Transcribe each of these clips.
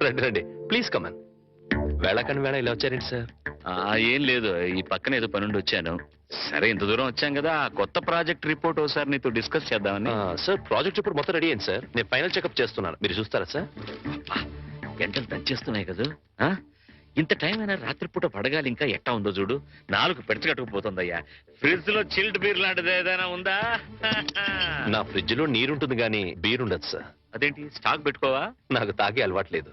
రండి రండి, please come on. వేళకని వేళ ఇలా వచ్చారేంటి సార్? ఏం లేదు, ఈ పక్కన ఏదో పనుండి వచ్చాను. సరే, ఇంత దూరం వచ్చాం కదా, కొత్త ప్రాజెక్ట్ రిపోర్ట్ ఒకసారి నీతో డిస్కస్ చేద్దామని. సార్ ప్రాజెక్ట్ ఇప్పుడు మొత్తం రెడీ అయింది సార్. నేను ఫైనల్ చెకప్ చేస్తున్నాను, మీరు చూస్తారా సార్? గంటలు దంచేస్తున్నాయి కదా. ఇంత టైం అయినా రాత్రిపూట పడగాలి, ఇంకా ఎట్టా ఉందో చూడు. 4 పెడచ కట్టుకుపోతుందయ్యా. ఫ్రిడ్జ్ లో చిల్డ్ బీర్ లాంటిది ఏదైనా ఉందా? నా ఫ్రిడ్జ్ లో నీరుంటుంది కానీ బీర్ ఉండదు సార్. అదేంటి, స్టాక్ పెట్టుకోవా? నాకు తాగే అలవాట్లేదు.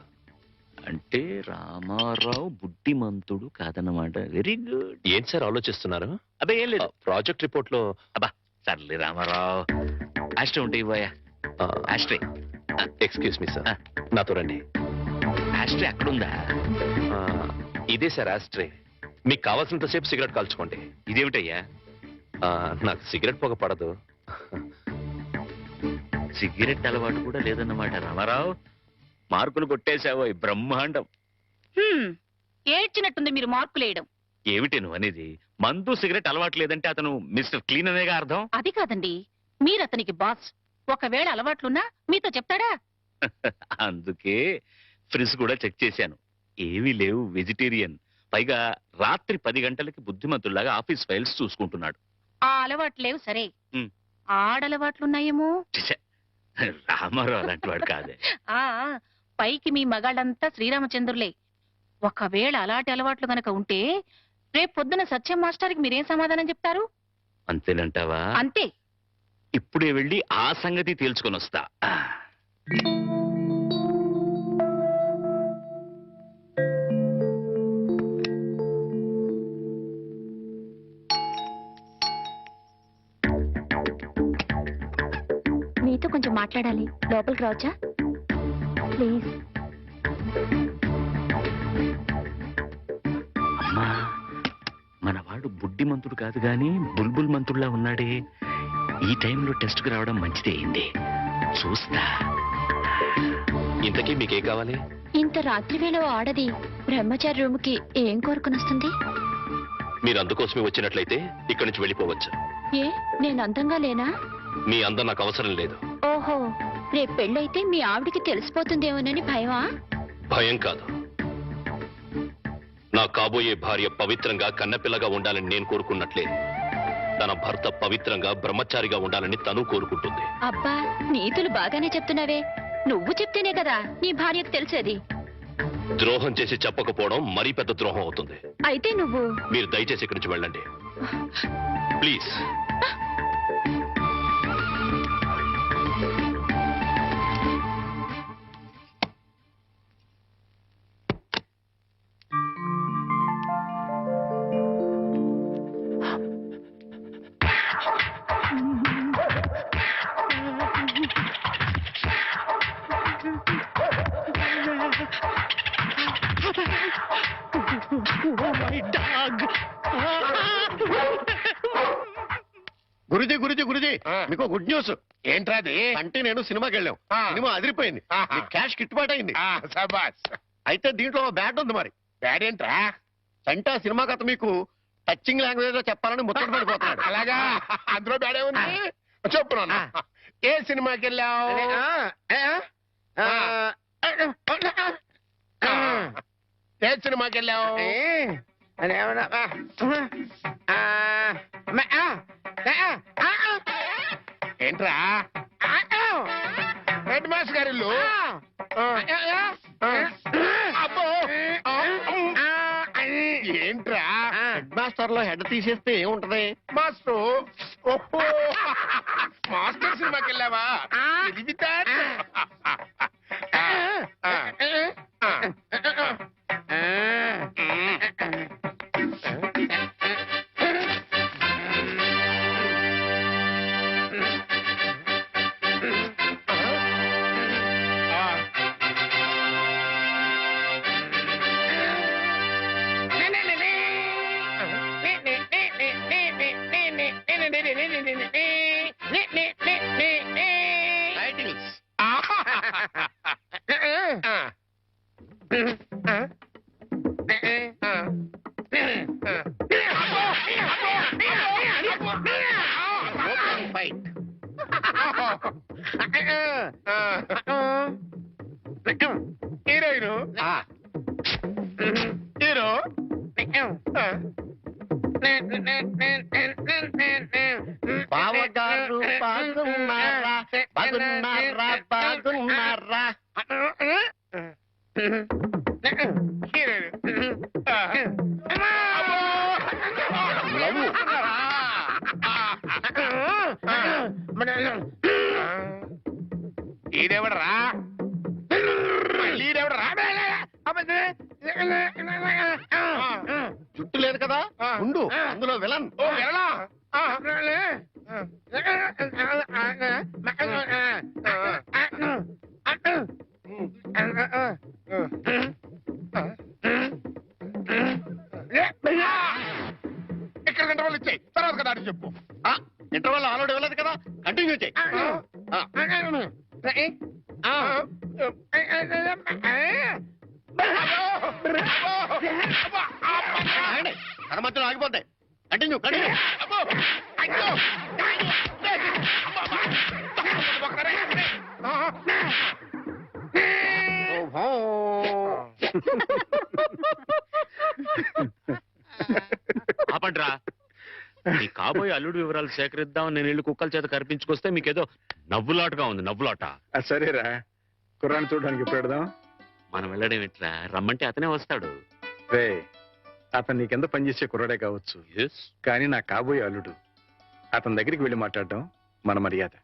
అంటే రామారావు బుద్ధిమంతుడు కాదన్నమాట. Very good. ఏం సార్ ఆలోచిస్తున్నారు? అబ్బే ఏం లేదు, ప్రాజెక్ట్ రిపోర్ట్ లో. అబ్బా సర్లే రామారావు, ఆస్ట్రే ఉంటాయి పోయా. ఆస్ట్రే. ఎక్స్క్యూజ్ మీ సార్, నాతో రండి. ఆస్ట్రే అక్కడుందా? ఇదే సార్ ఆస్ట్రే. మీకు కావాల్సినంతసేపు సిగరెట్ కాల్చుకోండి. ఇదేమిటయ్యా? నాకు సిగరెట్ పొగ పడదు. సిగరెట్ అలవాటు కూడా లేదన్నమాట రామారావు. మార్కులు కొట్టేశావో బ్రహ్మాండం. ఏడ్చినట్టుంది మీరు మార్కులేయడం. ఏమిటి నువ్వు అనేది? మందు సిగరెట్ అలవాటు లేదంటే అతను మిస్టర్ క్లీన్ అనేగా అర్థం. అది కాదండి, మీరు అతనికి బాస్. ఒకవేళ అలవాట్లున్నా మీతో చెప్తాడా? అందుకే ఫ్రిజ్ కూడా చెక్ చేశాను, ఏమీ లేవు. వెజిటేరియన్. పైగా రాత్రి 10 గంటలకి బుద్ధిమంతుల్లాగా ఆఫీస్ ఫైల్స్ చూసుకుంటున్నాడు. ఆ అలవాట్లు లేవు సరే, ఆడలవాట్లున్నాయేమో. ఛే, రామారావు అలాంటి వాడు కాదే. ఆ పైకి మీ మగాళ్ళంతా శ్రీరామచంద్రులే. ఒకవేళ అలాంటి అలవాట్లు గనక ఉంటే రేపు పొద్దున సత్యం మాస్టర్కి మీరేం సమాధానం చెప్తారు? అంతేనంటావా? అంతే. ఇప్పుడే వెళ్ళి ఆ సంగతి తేల్చుకొని వస్తా. మీతో కొంచెం మాట్లాడాలి, లోపలికి రావచ్చా ప్లీజ్? అమ్మా, మనవాడు బుడ్డిమంతుడు కాదు గాని బుల్బుల్ మంతుడులా ఉన్నాడే. ఈ టైంలో టెస్ట్కి రావడం మంచిదే అయింది. చూస్తా. ఇంతకీ మీకేం కావాలి? ఇంత రాత్రి వేళ ఆడది బ్రహ్మచారి రూమ్కి ఏం కోరుకుని వస్తుంది? మీరు అందుకోసమే వచ్చినట్లయితే ఇక్కడి నుంచి వెళ్ళిపోవచ్చు. ఏ, నేను అందంగా లేనా? మీ అందం నాకు అవసరం లేదు. ఓహో, రేపు పెళ్ళైతే మీ ఆవిడికి తెలిసిపోతుందేమోనని భయమా? భయం కాదు. నా కాబోయే భార్య పవిత్రంగా కన్నపిల్లగా ఉండాలని నేను కోరుకున్నట్లే తన భర్త పవిత్రంగా బ్రహ్మచారిగా ఉండాలని తను కోరుకుంటుంది. అబ్బా, నీతులు బాగానే చెప్తున్నావే. నువ్వు చెప్తేనే కదా నీ భార్యకు తెలిసేది. ద్రోహం చేసి చెప్పకపోవడం మరీ పెద్ద ద్రోహం అవుతుంది. అయితే నువ్వు మీరు దయచేసి ఇక్కడి నుంచి వెళ్ళండి ప్లీజ్. గురుజీ గురుజీ గురుజీ, మీకు గుడ్ న్యూస్. ఏంట్రాది? అంటే నేను సినిమాకి వెళ్ళాం, సినిమా అదిరిపోయింది, క్యాష్ గిట్టుబాటు అయింది. అయితే దీంట్లో బ్యాట్ ఉంది. మరి బ్యాడ్ ఏంట్రా? అంటే సినిమా కథ మీకు టచింగ్ లాంగ్వేజ్ లో చెప్పాలని ముచ్చట పడిపోతున్నాడు. అలాగా? అందులో బ్యాడే ఉంది. చెప్పు నాన్న, ఏ సినిమాకి వెళ్ళావు? ఏ సినిమాకి వెళ్ళావు? ఏంట్రా? హెడ్ మాస్టర్ గారి ఇల్లు. అబ్బో, ఏంట్రా? హెడ్ మాస్టర్ లో హెడ్ తీసేస్తే ఏముంటది? మాస్టర్. ఓహో, మాస్టర్ సినిమాకి వెళ్ళావా? ఇది వితాట్. హీరో హీరో బావగారు బాగున్నారా బాగున్నారా బాగున్నారా లవ్వు. ఈడెవడరా ఈడెవడరా జుట్టు లేదు కదా ఉండు అందులో విలన్ ఓ వెళ్ళా ఇక్కడ గంట వాళ్ళు ఇచ్చాయి తర్వాత కదా అని చెప్పు ఇంటర్వల్ ఆల్రెడీ వెళ్ళదు కదా కంటిన్యూ చేయి మధ్యలో ఆగిపోతాయి కంటిన్యూ కంటిన్యూ ఆపండ్రా. మీ కాబోయే అల్లుడు వివరాలు సేకరిద్దాం నేను ఇల్లు కుక్కల చేత కనిపించుకొస్తే మీకేదో నవ్వులాటగా ఉంది నవ్వులాట. సరేరా కుర్రాన్ని చూడడానికి ఇప్పుడు వెడదాం. మనం వెళ్ళడం ఎట్లా రమ్మంటే అతనే వస్తాడు. రే అతను నీకెంత పనిచేసే కుర్రాడే కావచ్చు కానీ నా కాబోయే అల్లుడు. అతని దగ్గరికి వెళ్ళి మాట్లాడడం మన మర్యాద.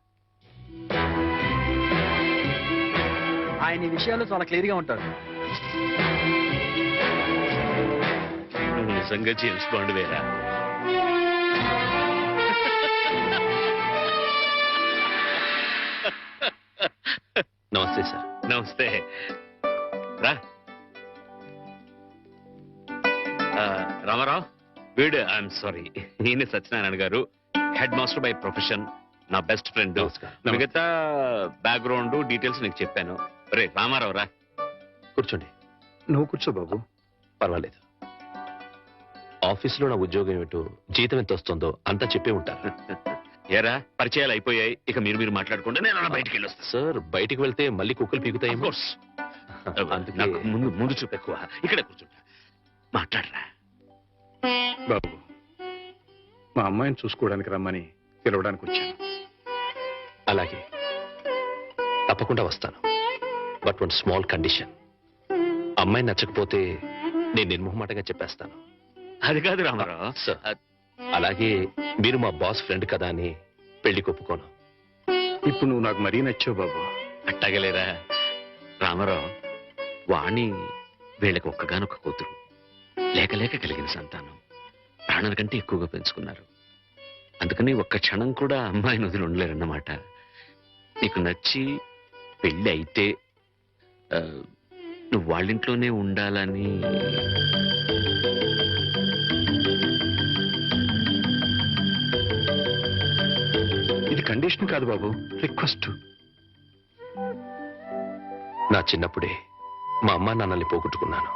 ఆయన ఈ విషయాల్లో చాలా క్లియర్ గా ఉంటారు. నువ్వు నిజంగా జేమ్స్ బాండ్ వేరా. నమస్తే సార్. నమస్తే రా. రామారావు వీడు ఐఎమ్ సారీ ఈయన సత్యనారాయణ గారు హెడ్ మాస్టర్ బై ప్రొఫెషన్ నా బెస్ట్ ఫ్రెండ్. మిగతా బ్యాక్గ్రౌండ్ డీటెయిల్స్ నీకు చెప్పాను. రే రామారావు రా కూర్చోండి. నువ్వు కూర్చో బాబు. పర్వాలేదు. ఆఫీసులో నా ఉద్యోగం ఏమిటో జీతం ఎంత వస్తుందో అంతా చెప్పే ఉంటారు. ఏరా పరిచయాలు అయిపోయాయి. ఇక మీరు మాట్లాడుకుంటే నేను అలా బయటికి వెళ్ళొస్తా. సార్ బయటికి వెళ్తే మళ్ళీ కుక్కలు పీకుతాయేమో. నాకు ముందు చూపు ఎక్కువ. ఇక్కడే కూర్చుంటా మాట్లాడరా. బాబు మా అమ్మాయిని చూసుకోవడానికి రమ్మని పిలవడానికి వచ్చాను. అలాగే తప్పకుండా వస్తాను. But one small condition. అమ్మాయి నచ్చకపోతే నేను నిర్మోహమాటంగా చెప్పేస్తాను. అది కాదు రామారావు. సార్ అలాగే మీరు మా బాస్ ఫ్రెండ్ కదా అని పెళ్లి ఒప్పుకోను. ఇప్పుడు నువ్వు నాకు మరీ నచ్చావు బాబు. అట్టగలేరా రామారావు. వాణి వీళ్ళకి ఒక్కగానొక్క కూతురు. లేక లేక కలిగిన సంతానం. ప్రాణాల కంటే ఎక్కువగా పెంచుకున్నారు. అందుకని ఒక్క క్షణం కూడా అమ్మాయిని వదిలి ఉండలేరన్నమాట. నీకు నచ్చి పెళ్ళి అయితే నువ్వు వాళ్ళింట్లోనే ఉండాలని. ఇది కండిషన్ కాదు బాబు, రిక్వెస్ట్. నా చిన్నప్పుడే మా అమ్మా నాన్నల్ని పోగొట్టుకున్నాను.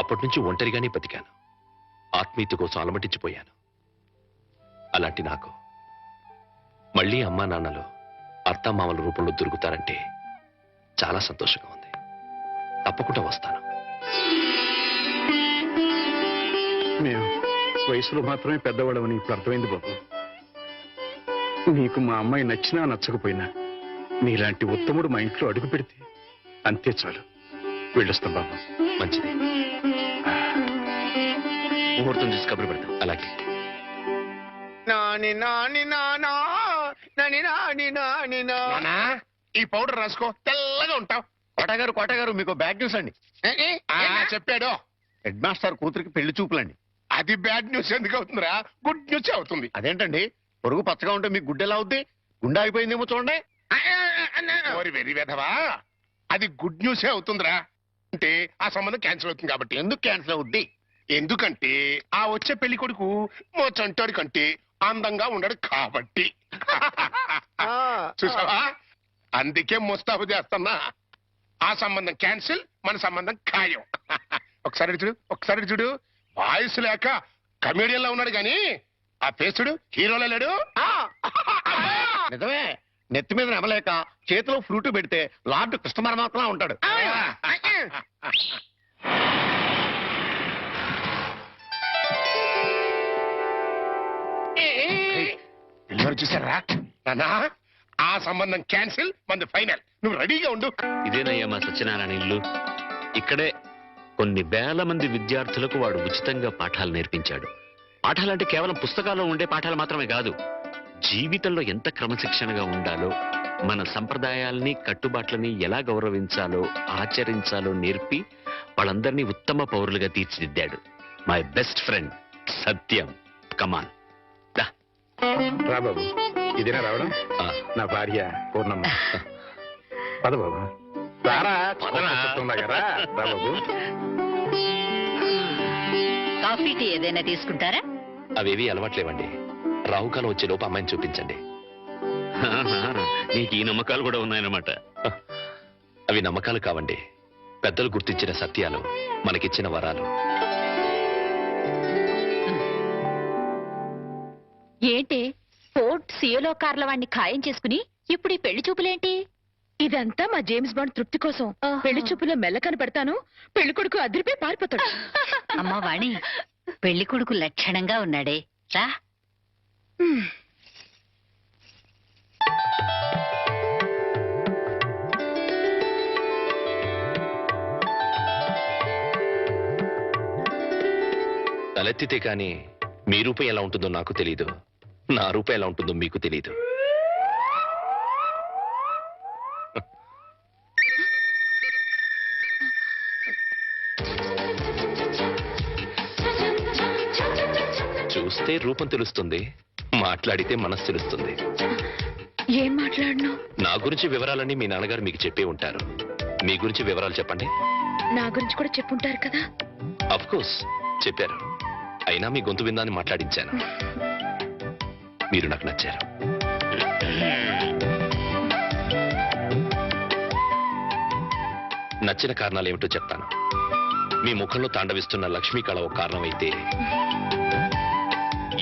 అప్పటి నుంచి ఒంటరిగానే బతికాను. ఆత్మీయత కోసం అలమటించిపోయాను. అలాంటి నాకు మళ్ళీ అమ్మా నాన్నలు అత్తామామల రూపంలో దొరుకుతారంటే చాలా సంతోషంగా ఉంది. తప్పకుండా వస్తాను. మేము వయసులో మాత్రమే పెద్దవాళ్ళమని ఇప్పుడు అర్థమైంది బాబు. నీకు మా అమ్మాయి నచ్చినా నచ్చకపోయినా నీలాంటి ఉత్తముడు మా ఇంట్లో అడుగు పెడితే అంతే చాలు. వెళ్ళొస్తాం బాబు. మంచిది. ముహూర్తం చూసి కబురు పెడతాం. అలాగే. నాని నాని నానా నాని నాని నాని నానా ఈ పౌడర్ రాసుకో తెల్లగా ఉంటావు. కోటగారు మీకు బ్యాడ్ న్యూస్ అండి. చెప్పాడు. హెడ్ మాస్టర్ కూతురికి పెళ్లి చూపులండి. అది బ్యాడ్ న్యూస్ ఎందుకు అవుతుందిరా? గుడ్ న్యూస్ అవుతుంది. అదేంటండి పొరుగు పచ్చగా ఉంటే మీకు గుడ్డెలా అవుద్ది? గుండె అయిపోయిందేమో చూడండి. ఓరి వెర్రి వెధవా, అది గుడ్ న్యూసే అవుతుందిరా. అంటే ఆ సంబంధం క్యాన్సిల్ అవుతుంది కాబట్టి. ఎందుకు క్యాన్సిల్ అవుద్ది? ఎందుకంటే ఆ వచ్చే పెళ్లి కొడుకు మా చంటాడి కంటే అందంగా ఉండడు కాబట్టి. చూసావా, అందుకే ముస్తాబు చేస్తున్నా. ఆ సంబంధం క్యాన్సిల్, మన సంబంధం ఖాయం. ఒకసారి చూడు వాయిస్ లేక కమేడియన్ లా ఉన్నాడు గాని ఆ ఫేసుడు హీరోలో లేడు. నిజమే, నెత్తి మీద నెమలేక చేతిలో ఫ్రూట్ పెడితే లార్డ్ కృష్ణ పరమాత్మ ఉంటాడు. నానా ఆ సంబంధం క్యాన్సిల్ మంది ఫైనల్. నువ్వు రెడీగా ఉండు. ఇదేనయ్యా మా సత్యనారాయణ ఇల్లు. ఇక్కడే కొన్ని వేల మంది విద్యార్థులకు వాడు ఉచితంగా పాఠాలు నేర్పించాడు. పాఠాలంటే కేవలం పుస్తకాల్లో ఉండే పాఠాలు మాత్రమే కాదు, జీవితంలో ఎంత క్రమశిక్షణగా ఉండాలో, మన సంప్రదాయాల్ని కట్టుబాట్లని ఎలా గౌరవించాలో ఆచరించాలో నేర్పి వాళ్ళందరినీ ఉత్తమ పౌరులుగా తీర్చిదిద్దాడు. మై బెస్ట్ ఫ్రెండ్ సత్యం. కమాన్ రా బాబు, ఇదేనా రావడం? నా భార్య పూర్ణమ్మ. పద బాబు, రారా. రా బాబు. కాఫీ టీ ఏదైనా తీసుకుంటారా? అవేవి అలవాట్లేవండి. రాహుకాలం వచ్చే లోపు అమ్మాయిని చూపించండి. నీకు ఈ నమ్మకాలు కూడా ఉన్నాయన్నమాట. అవి నమ్మకాలు కావండి, పెద్దలు గుర్తించిన సత్యాలు, మనకిచ్చిన వరాలు. ఏంటి ఫోర్ట్ సియోలో కార్ల వాడిని ఖాయం చేసుకుని ఇప్పుడు ఈ పెళ్లి చూపులేంటి? ఇదంతా మా జేమ్స్ బాండ్ తృప్తి కోసం. పెళ్లి చూపులో మెల్ల కనపడతాను, పెళ్లి కొడుకు అదిరిపోయి పారిపోతాడు. అమ్మ వాణి, పెళ్లి కొడుకు లక్షణంగా ఉన్నాడే, రా. తలెత్తితే కానీ మీ రూపం ఎలా ఉంటుందో నాకు తెలీదు, నా రూపం ఎలా ఉంటుందో మీకు తెలీదు. చూస్తే రూపం తెలుస్తుంది, మాట్లాడితే మనసు తెలుస్తుంది. ఏం మాట్లాడను? నా గురించి వివరాలన్నీ మీ నాన్నగారు మీకు చెప్పే ఉంటారు. మీ గురించి వివరాలు చెప్పండి. నా గురించి కూడా చెప్పుంటారు కదా. అఫ్ కోర్స్ చెప్పారు, అయినా మీ గొంతు విందాన్ని మాట్లాడించాను. మీరు నాకు నచ్చారు. నచ్చిన కారణాలు ఏమిటో చెప్తాను. మీ ముఖంలో తాండవిస్తున్న లక్ష్మీ కళ ఒక కారణం అయితే,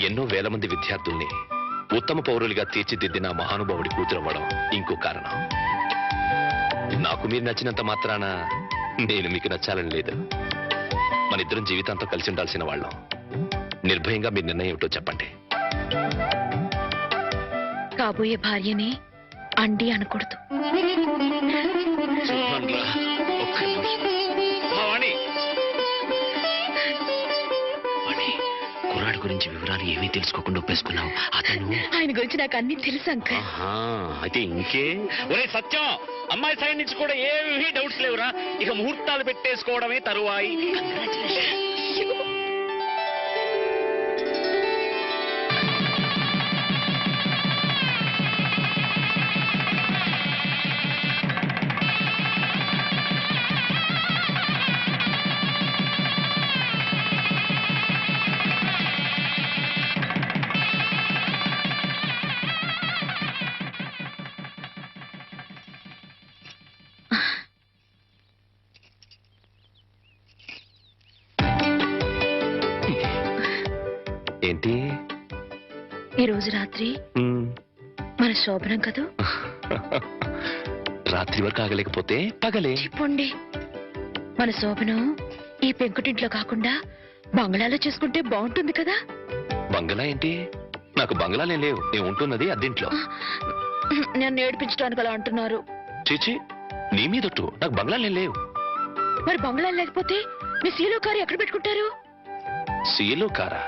ఎన్నో వేల మంది విద్యార్థుల్ని ఉత్తమ పౌరులుగా తీర్చిదిద్దిన మహానుభావుడి కూతురవ్వడం ఇంకో కారణం. నాకు మీరు నచ్చినంత మాత్రాన నేను మీకు నచ్చాలని లేదు. మన ఇద్దరం జీవితాంతం కలిసి ఉండాల్సిన వాళ్ళం. నిర్భయంగా మీ నిర్ణయం ఏమిటో చెప్పండి. కాబోయే భార్యని అండి అనకూడదు. కుర్రాడి గురించి వివరాలు ఏమీ తెలుసుకోకుండా ఒప్పేసుకున్నావు. అతను ఆయన గురించి నాకు అన్ని తెలుసు అంకల్. అయితే ఇంకే. ఒరే సత్యం, అమ్మాయి సైడ్ నుంచి కూడా ఏమీ డౌట్స్ లేవురా. ఇక ముహూర్తాలు పెట్టేసుకోవడమే తరువాయి. ఏంటి ఈ రోజు రాత్రి మన శోభనం కదా. రాత్రి వరకు ఆగలేకపోతే పగలే చెప్పండి. మన శోభనం ఈ పెంకుటింట్లో కాకుండా బంగ్లాలో చేసుకుంటే బాగుంటుంది కదా. బంగ్లా ఏంటి? నాకు బంగ్లాలే లేవు. నేను ఉంటున్నది అద్దెంట్లో. నన్ను ఏడిపించడానికి అలా అంటున్నారు. చీచి, నీ మీదొట్టు. నాకు బంగ్లాలే లేవు. మరి బంగ్లా లేకపోతే మీ సీలో కారు ఎక్కడ పెట్టుకుంటారు? సీలో కారా?